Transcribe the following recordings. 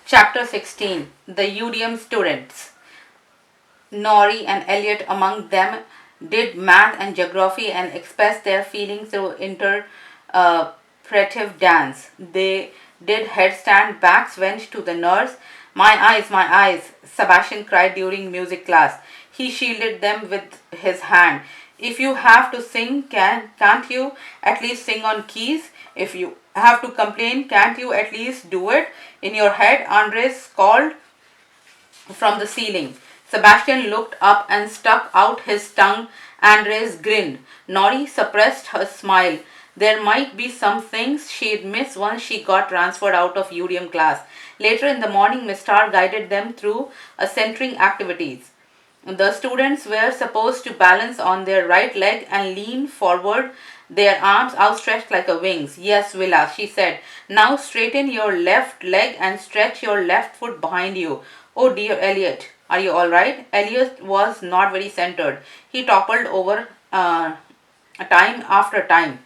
Chapter 16. The UDM Students. Nori and Elliot among them did math and geography and expressed their feelings through interpretive dance. They did headstand, backs went to the nurse. My eyes, Sebastian cried during music class. He shielded them with his hand. If you have to sing, can't you at least sing on keys? If you have to complain, can't you at least do it in your head? Andres called from the ceiling. Sebastian looked up and stuck out his tongue. Andres grinned. Nori suppressed her smile. There might be some things she'd miss once she got transferred out of UDM class. Later in the morning, Miss Starr guided them through a centering activities. The students were supposed to balance on their right leg and lean forward, their arms outstretched like a wings. Yes, Willa, she said. Now straighten your left leg and stretch your left foot behind you. Oh dear, Elliot, are you all right? Elliot was not very centered. He toppled over time after time.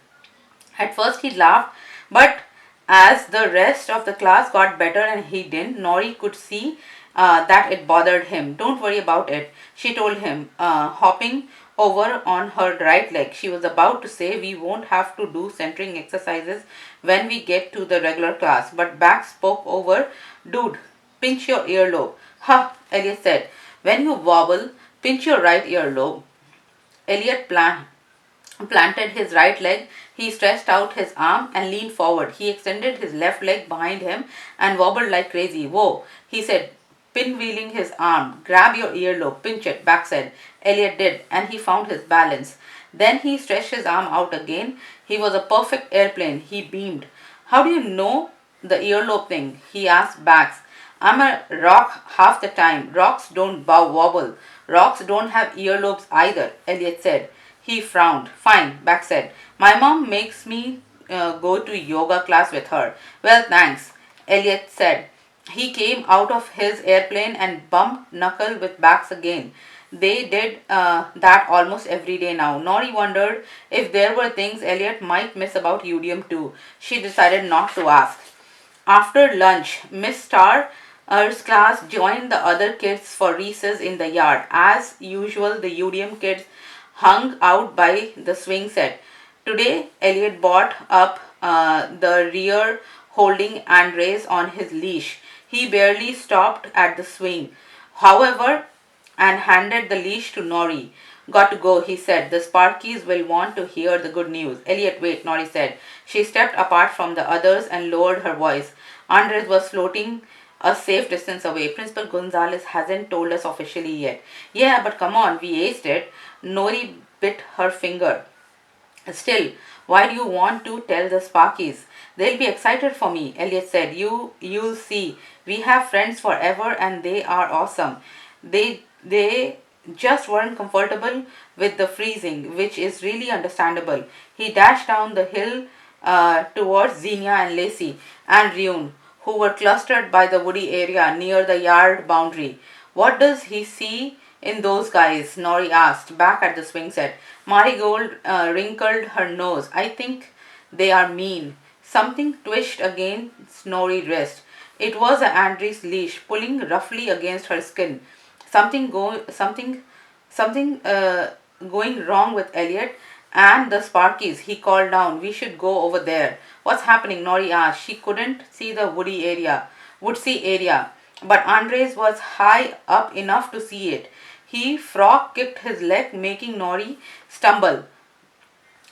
At first he laughed, but as the rest of the class got better and he didn't, Nori could see that it bothered him. Don't worry about it, she told him, hopping over on her right leg. She was about to say we won't have to do centering exercises when we get to the regular class, but Back spoke over. Dude, pinch your earlobe. Ha, Elliot said. When you wobble, pinch your right earlobe. Elliot planted his right leg. He stretched out his arm and leaned forward. He extended his left leg behind him and wobbled like crazy. Whoa, he said, pinwheeling his arm. Grab your earlobe, pinch it, Back said. Elliot did, and he found his balance. Then he stretched his arm out again. He was a perfect airplane. He beamed. How do you know the earlobe thing? He asked Bax. I'm a rock half the time. Rocks don't wobble. Rocks don't have earlobes either, Elliot said. He frowned. Fine, Bax said. My mom makes me go to yoga class with her. Well, thanks, Elliot said. He came out of his airplane and bumped knuckle with Bax again. They did that almost every day now. Nori wondered if there were things Elliot might miss about UDM too. She decided not to ask. After lunch, Miss Starr's class joined the other kids for recess in the yard. As usual, the UDM kids hung out by the swing set. Today, Elliot brought up the rear holding Andres on his leash. He barely stopped at the swing, however, and handed the leash to Nori. Got to go, he said. The Sparkies will want to hear the good news. Elliot, wait, Nori said. She stepped apart from the others and lowered her voice. Andres was floating a safe distance away. Principal Gonzalez hasn't told us officially yet. Yeah, but come on, we aced it. Nori bit her finger. Still, why do you want to tell the Sparkies? They'll be excited for me, Elliot said. You'll see. We have friends forever and they are awesome. They just weren't comfortable with the freezing, which is really understandable. He dashed down the hill towards Xenia and Lacey and Ryun, who were clustered by the woody area near the yard boundary. What does he see in those guys? Nori asked, back at the swing set. Marigold wrinkled her nose. I think they are mean. Something twitched against Nori's wrist. It was Andre's leash, pulling roughly against her skin. Something going wrong with Elliot and the Sparkies. He called down. We should go over there. What's happening? Nori asked. She couldn't see the woodsy area, but Andres was high up enough to see it. He frog kicked his leg, making Nori stumble.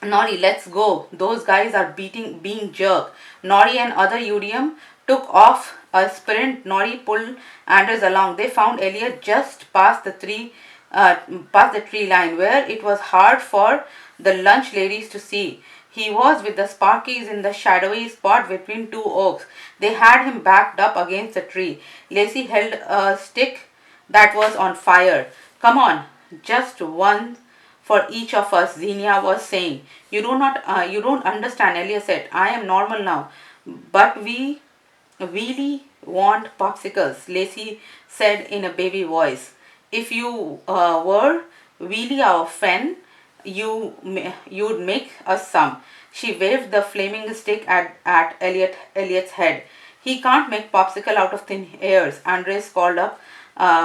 Nori, let's go. Those guys are being jerk. Nori and other UDM took off a sprint. Nori pulled Anders along. They found Elliot just past the tree line, where it was hard for the lunch ladies to see. He was with the Sparkies in the shadowy spot between two oaks. They had him backed up against a tree. Lacey held a stick that was on fire. Come on, just one for each of us, Xenia was saying. You don't understand, Elliot said. I am normal now, but we really want popsicles, Lacey said in a baby voice. If you were really our friend, you'd make us some. She waved the flaming stick at Elliot's head. He can't make popsicle out of thin airs, Andres called up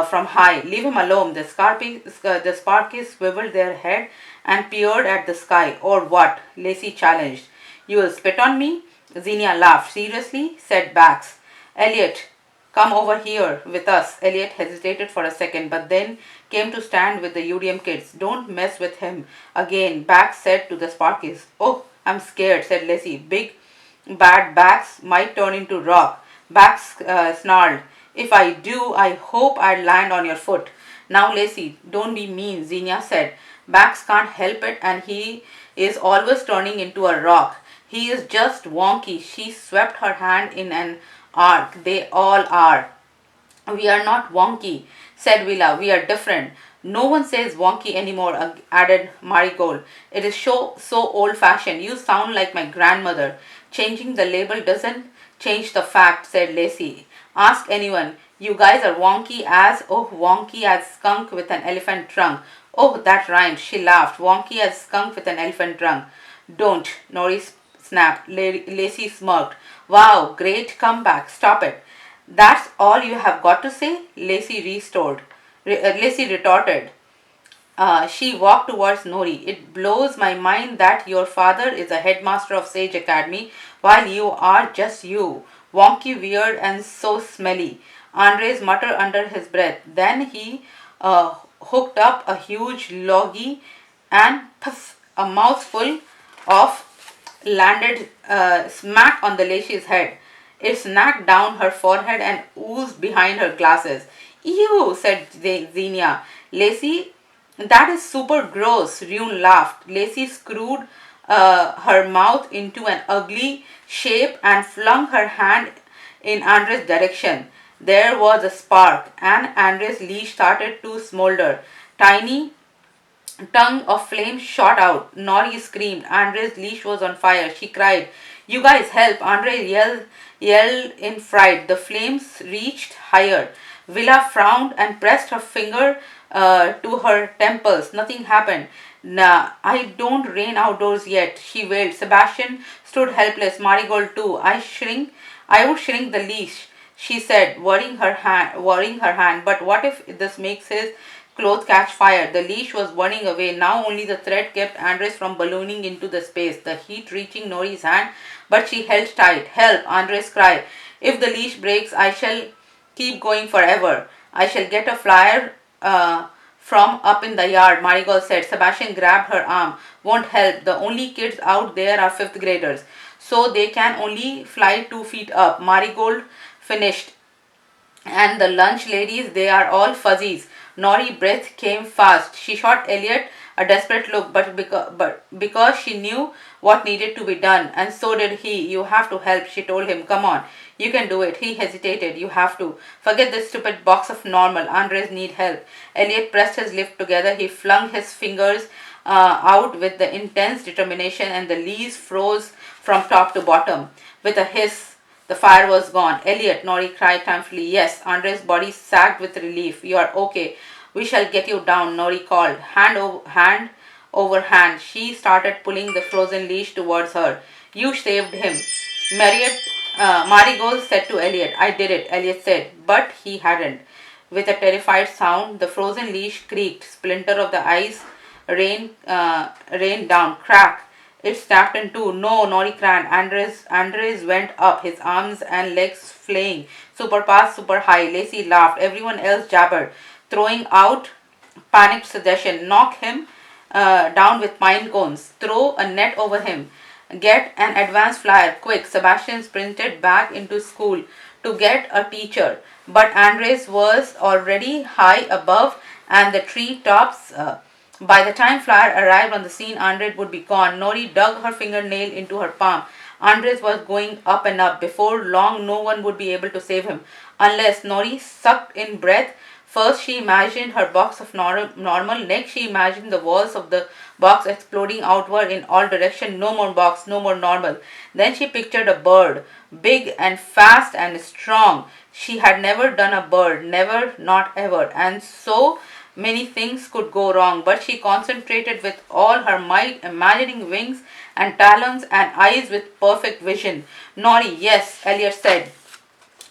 from high. Leave him alone. The Sparkies swiveled their head and peered at the sky. Or what? Lacey challenged. You will spit on me? Xenia laughed. Seriously? Said Bax. Elliot, come over here with us. Elliot hesitated for a second, but then came to stand with the UDM kids. Don't mess with him again, Bax said to the Sparkies. Oh, I'm scared, said Lacey. Big bad Bax might turn into rock. Bax snarled. If I do, I hope I land on your foot. Now, Lacey, don't be mean, Xenia said. Bax can't help it and he is always turning into a rock. He is just wonky. She swept her hand in an arc. They all are. We are not wonky, said Willa. We are different. No one says wonky anymore, added Marigold. It is so old fashioned. You sound like my grandmother. Changing the label doesn't change the fact, said Lacey. Ask anyone. You guys are wonky as skunk with an elephant trunk. Oh, that rhymed. She laughed. Wonky as skunk with an elephant trunk. Don't, Nori snapped. Lacey smirked. Wow, great comeback. Stop it. That's all you have got to say? Lacey retorted. She walked towards Nori. It blows my mind that your father is a headmaster of Sage Academy while you are just you. Wonky, weird, and so smelly. Andres muttered under his breath. Then he hooked up a huge loggy and puff, a mouthful of landed smack on the Lacey's head. It snagged down her forehead and oozed behind her glasses. Ew, said Xenia. Lacey, that is super gross. Rune laughed. Lacey screwed her mouth into an ugly shape and flung her hand in Andres' direction. There was a spark, and Andres' leash started to smolder. Tiny tongue of flame shot out. Nori screamed. Andre's leash was on fire. She cried, You guys help! Andre yelled in fright. The flames reached higher. Villa frowned and pressed her finger to her temples. Nothing happened. Nah, I don't rain outdoors yet, she wailed. Sebastian stood helpless. Marigold too. I would shrink the leash, she said, worrying her hand. But what if this makes his clothes catch fire? The leash was burning away. Now only the thread kept Andres from ballooning into the space, the heat reaching Nori's hand, but she held tight. Help! Andres cried. If the leash breaks, I shall keep going forever. I shall get a flyer from up in the yard, Marigold said. Sebastian grabbed her arm. Won't help. The only kids out there are fifth graders, so they can only fly 2 feet up. Marigold finished. And the lunch ladies, they are all fuzzies. Nori breath came fast. She shot Elliot a desperate look, but because she knew what needed to be done, and so did he. You have to help, she told him. Come on, you can do it. He hesitated. You have to. Forget this stupid box of normal. Andres need help. Elliot pressed his lips together. He flung his fingers out with the intense determination, and the leaves froze from top to bottom. With a hiss, the fire was gone. Elliot, Nori cried thankfully. Yes, Andres' body sagged with relief. You are okay. We shall get you down, Nori called. Hand over hand, she started pulling the frozen leash towards her. You saved him. Marigold said to Elliot. I did it, Elliot said, but he hadn't. With a terrified sound, the frozen leash creaked. Splinter of the ice rained down. Crack! It snapped in two. No, Nori cried. Andres went up, his arms and legs flaying. Super fast, super high. Lacey laughed. Everyone else jabbered, throwing out panicked suggestion. Knock him down with pine cones. Throw a net over him. Get an advance flyer, quick. Sebastian sprinted back into school to get a teacher, but Andres was already high above and the tree tops. By the time Flyer arrived on the scene, Andres would be gone. Nori dug her fingernail into her palm. Andres was going up and up. Before long, no one would be able to save him. Unless Nori sucked in breath. First, she imagined her box of normal. Next, she imagined the walls of the box exploding outward in all directions. No more box, no more normal. Then she pictured a bird, big and fast and strong. She had never done a bird, never, not ever. And so many things could go wrong, but she concentrated with all her might, imagining wings and talons and eyes with perfect vision. Nori, yes, Elliot said.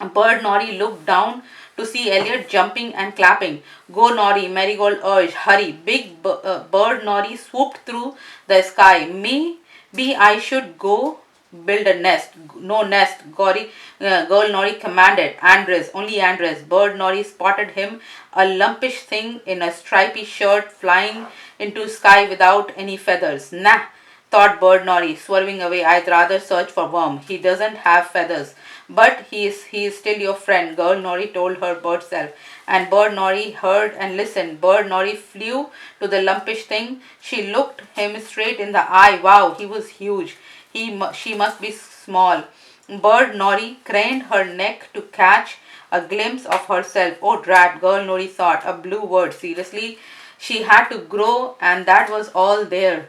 Bird Nori looked down to see Elliot jumping and clapping. Go Nori, Marigold urged. Hurry. Bird Nori swooped through the sky. Me, be I should go build a nest. No nest, Girl Nori commanded. Andres, only Andres. Bird Nori spotted him, a lumpish thing in a stripy shirt flying into sky without any feathers. Nah, thought Bird Nori, swerving away. I'd rather search for worm. He doesn't have feathers. But he is still your friend, Girl Nori told her bird self. And Bird Nori heard and listened. Bird Nori flew to the lumpish thing. She looked him straight in the eye. Wow, he was huge. She must be small. Bird Nori craned her neck to catch a glimpse of herself. Oh drat, Girl Nori thought. A blue word. Seriously? She had to grow, and that was all there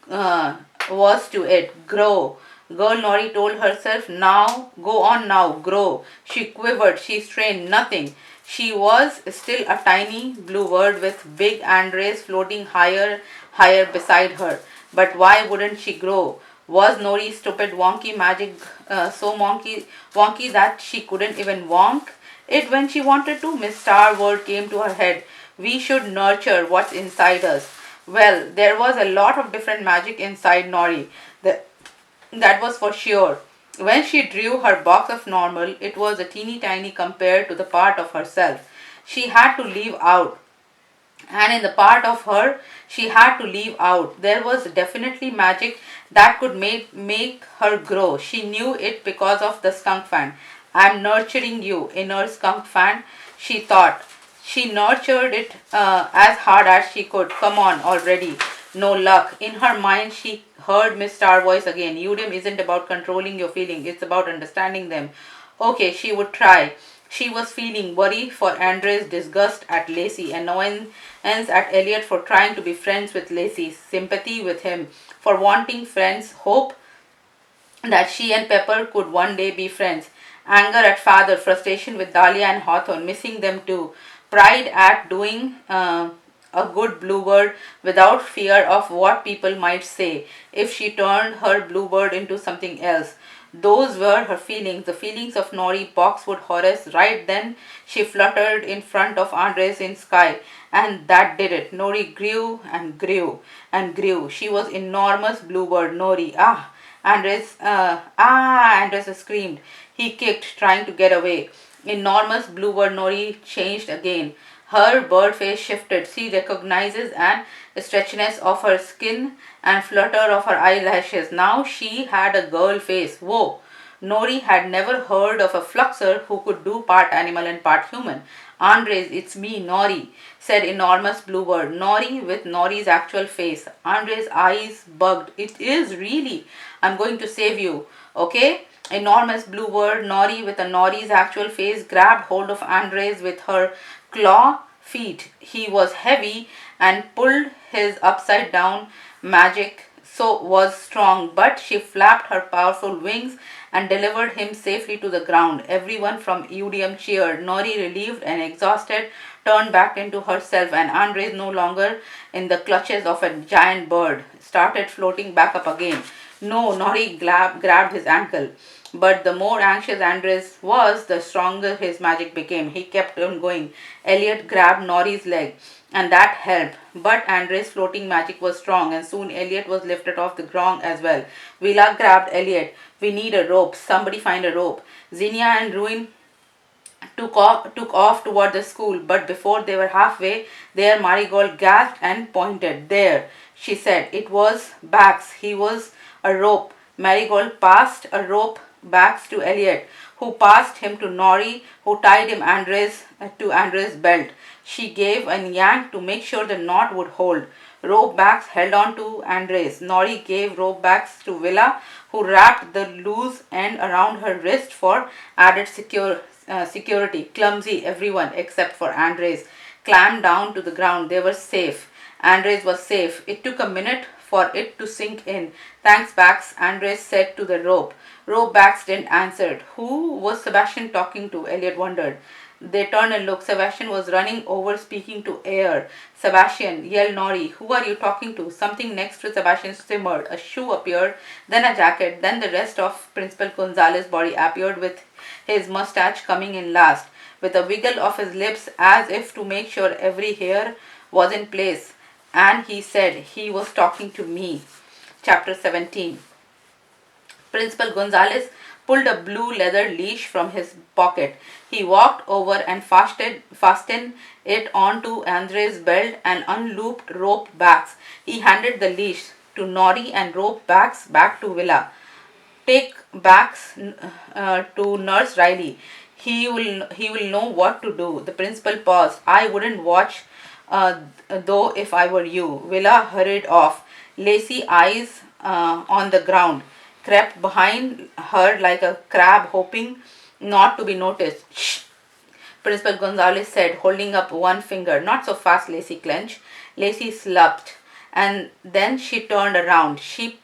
uh, was to it. Grow. Girl Nori told herself, now, go on now, grow. She quivered, she strained, nothing. She was still a tiny blue bird with big Andres floating higher beside her. But why wouldn't she grow? Was Nori's stupid wonky magic so wonky that she couldn't even wonk it when she wanted to? Miss Star word came to her head. We should nurture what's inside us. Well, there was a lot of different magic inside Nori. The, that was for sure. When she drew her box of normal, it was a teeny tiny compared to the part of herself she had to leave out. And in the part of her she had to leave out, there was definitely magic that could make her grow. She knew it because of the skunk fan. I'm nurturing you, inner skunk fan, she thought. She nurtured it as hard as she could. Come on already. No luck. In her mind, she heard Miss Star voice again. Udem isn't about controlling your feelings, it's about understanding them. Okay, she would try. She was feeling worry for Andres, disgust at Lacey, annoyance at Elliot for trying to be friends with Lacey, sympathy with him for wanting friends, hope that she and Pepper could one day be friends, anger at father, frustration with Dahlia and Hawthorne, missing them too, pride at doing a good bluebird without fear of what people might say if she turned her bluebird into something else. Those were her feelings, the feelings of Nori Boxwood Horace. Right then, she fluttered in front of Andres in sky, and that did it. Nori grew and grew and grew. She was enormous bluebird, Nori. Andres screamed. He kicked, trying to get away. Enormous bluebird Nori changed again. Her bird face shifted. She recognizes and stretchiness of her skin and flutter of her eyelashes. Now she had a girl face. Whoa! Nori had never heard of a fluxer who could do part animal and part human. Andres, it's me, Nori, said enormous bluebird. Nori with Nori's actual face. Andres' eyes bugged. It is really. I'm going to save you. Okay? Enormous bluebird, Nori with a Nori's actual face, grabbed hold of Andres with her claw feet. He was heavy and pulled his upside down magic so was strong, but she flapped her powerful wings and delivered him safely to the ground. Everyone from Udium cheered. Nori, relieved and exhausted, turned back into herself, and Andres, no longer in the clutches of a giant bird, started floating back up again. No, Nori grabbed his ankle. But the more anxious Andres was, the stronger his magic became. He kept on going. Elliot grabbed Nori's leg, and that helped. But Andres' floating magic was strong, and soon Elliot was lifted off the ground as well. Villa grabbed Elliot. We need a rope. Somebody find a rope. Zinnia and Ruin took off toward the school, but before they were halfway there, Marigold gasped and pointed. There, she said. It was Bax. He was a rope. Marigold passed a rope Bax to Elliot, who passed him to Nori, who tied him to Andres' belt. She gave a yank to make sure the knot would hold. Rope Bax held on to Andres. Nori gave rope Bax to Villa, who wrapped the loose end around her wrist for added security. Clumsy, everyone except for Andres climbed down to the ground. They were safe. Andres was safe. It took a minute for it to sink in. Thanks, Bax, Andres said to the rope. Rope Bax didn't answer. Who was Sebastian talking to? Elliot wondered. They turned and looked. Sebastian was running over, speaking to air. Sebastian, yelled Nori. Who are you talking to? Something next to Sebastian simmered. A shoe appeared, then a jacket, then the rest of Principal Gonzalez's body appeared with his mustache coming in last, with a wiggle of his lips as if to make sure every hair was in place. And he said he was talking to me. Chapter 17. Principal Gonzalez pulled a blue leather leash from his pocket. He walked over and fastened it onto Andre's belt and unlooped rope backs. He handed the leash to Nori and rope backs back to Villa. Take backs to Nurse Riley. He will know what to do. The principal paused. I wouldn't watch, though, if I were you. Villa hurried off. Lacy, eyes on the ground, crept behind her like a crab, hoping not to be noticed. Shh! Principal Gonzalez said, holding up one finger. Not so fast, Lacy clenched. Lacy slumped, and then she turned around. She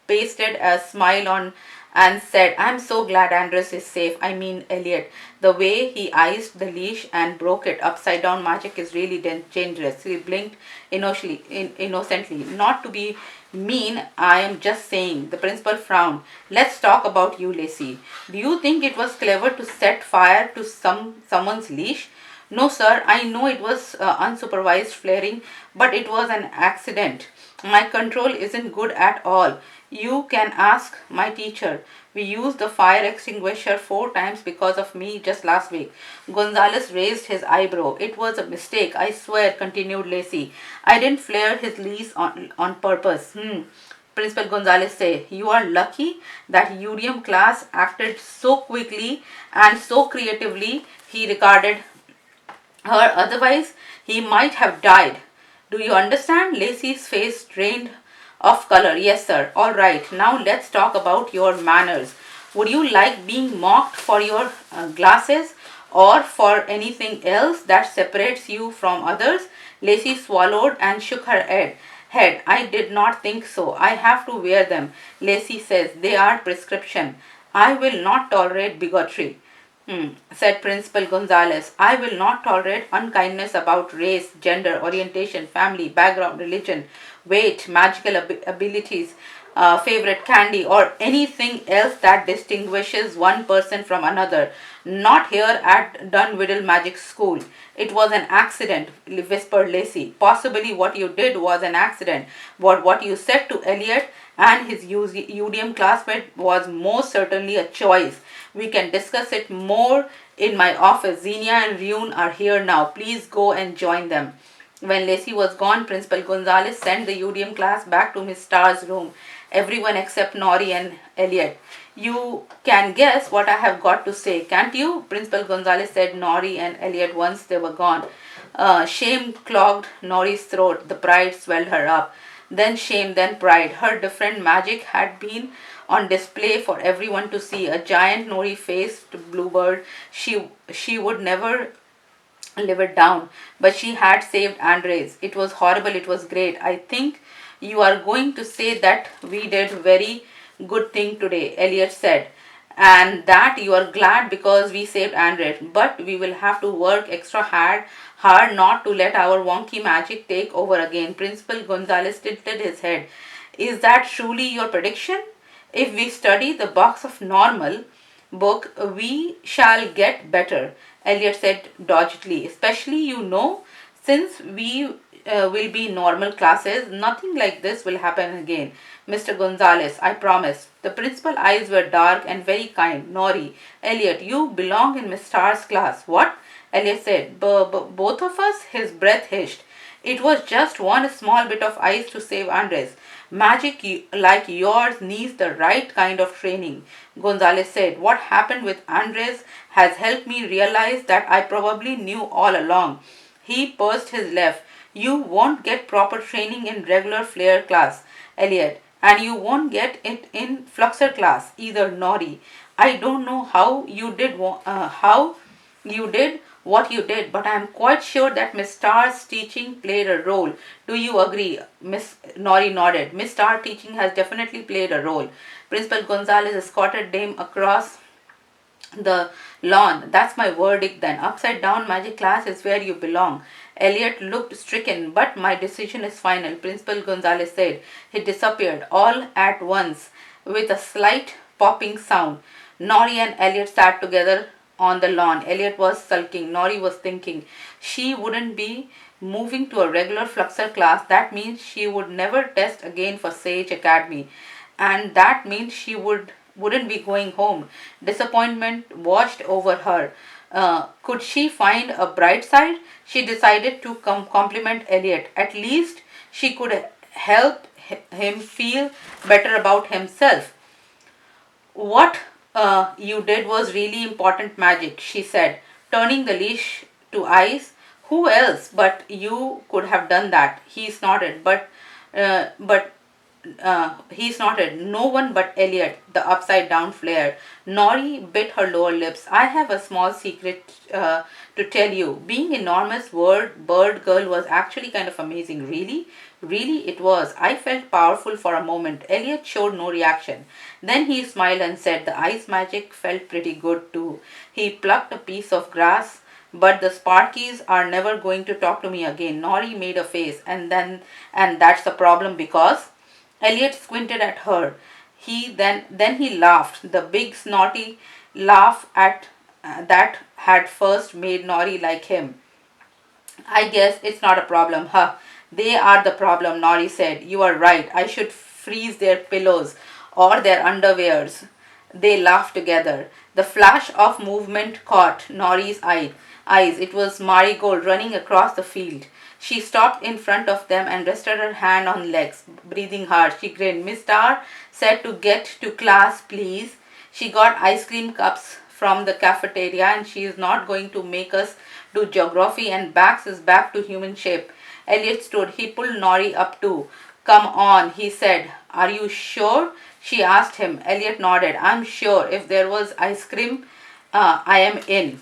pasted a smile on and said, I'm so glad Andres is safe. I mean, Elliot. The way he iced the leash and broke it upside down magic is really dangerous. He blinked innocently. Not to be mean, I am just saying. The principal frowned. Let's talk about you, Lacey. Do you think it was clever to set fire to someone's leash? No, sir, I know it was unsupervised flaring, but it was an accident. My control isn't good at all. You can ask my teacher. We used the fire extinguisher 4 times because of me just last week. Gonzalez raised his eyebrow. It was a mistake, I swear, continued Lacey. I didn't flare his leash on purpose. Principal Gonzalez said, you are lucky that UDM class acted so quickly and so creatively. He regarded her, otherwise he might have died. Do you understand? Lacey's face drained of color. Yes, sir. All right. Now let's talk about your manners. Would you like being mocked for your glasses or for anything else that separates you from others? Lacey swallowed and shook her head. I did not think so. I have to wear them. Lacey says they are prescription. I will not tolerate bigotry. Said Principal Gonzalez. I will not tolerate unkindness about race, gender, orientation, family, background, religion, weight, magical abilities, favorite candy, or anything else that distinguishes one person from another. Not here at Dunwiddle Magic School. It was an accident, whispered Lacey. Possibly what you did was an accident. But what you said to Elliot and his UDM classmate was most certainly a choice. We can discuss it more in my office. Xenia and Ryun are here now. Please go and join them. When Lacey was gone, Principal Gonzalez sent the UDM class back to Miss Starr's room. Everyone except Nori and Elliot. You can guess what I have got to say, can't you? Principal Gonzalez said Nori and Elliot once they were gone. Shame clogged Nori's throat. The pride swelled her up. Then shame, then pride. Her different magic had been on display for everyone to see. A giant Nori-faced bluebird. She would never live it down. But she had saved Andres. It was horrible. It was great. I think you are going to say that we did very good thing today, Elliot said. And that you are glad because we saved Andres. But we will have to work extra hard not to let our wonky magic take over again. Principal Gonzalez tilted his head. Is that truly your prediction? If we study the box of normal book, we shall get better, Elliot said doggedly. Especially, since we will be normal classes, nothing like this will happen again. Mr. Gonzalez, I promise. The principal's eyes were dark and very kind. Nori, Elliot, you belong in Miss Starr's class. What? Elliot said. Both of us? His breath hissed. It was just one small bit of ice to save Andres. Magic like yours needs the right kind of training, Gonzalez said. What happened with Andres has helped me realize that I probably knew all along. He pursed his lips. You won't get proper training in regular flare class, Elliot, and you won't get it in fluxer class either, Nori. I don't know how you did what you did, but I am quite sure that Miss Starr's teaching played a role. Do you agree? Miss Nori nodded. Miss Starr's teaching has definitely played a role. Principal Gonzalez escorted them across the lawn. That's my verdict then. Upside down magic class is where you belong. Elliot looked stricken. But my decision is final, Principal Gonzalez said. He disappeared all at once with a slight popping sound. Nori and Elliot sat together on the lawn. Elliot was sulking. Nori was thinking she wouldn't be moving to a regular Fluxer class. That means she would never test again for Sage Academy. And that means she wouldn't be going home. Disappointment washed over her. Could she find a bright side? She decided to compliment Elliot. At least she could help him feel better about himself. What you did was really important magic, she said, turning the leash to Ice. Who else but you could have done that? He snorted, but he snorted. No one but Elliot, the upside down flare. Nori bit her lower lips. I have a small secret to tell you. Being enormous bird girl was actually kind of amazing. Really? Really, it was. I felt powerful for a moment. Elliot showed no reaction. Then he smiled and said, the ice magic felt pretty good too. He plucked a piece of grass. But the Sparkies are never going to talk to me again. Nori made a face, and that's the problem because Elliot squinted at her. Then he laughed, the big snorty laugh at that had first made Nori like him. I guess it's not a problem, huh? They are the problem, Nori said. You are right. I should freeze their pillows or their underwears. They laughed together. The flash of movement caught Nori's eyes. It was Marigold running across the field. She stopped in front of them and rested her hand on legs, breathing hard. She grinned. Miss Starr said to get to class, please. She got ice cream cups from the cafeteria and she is not going to make us do geography and Bax is back to human shape. Elliot stood. He pulled Nori up too. Come on, he said. Are you sure? She asked him. Elliot nodded. I'm sure. If there was ice cream, I am in.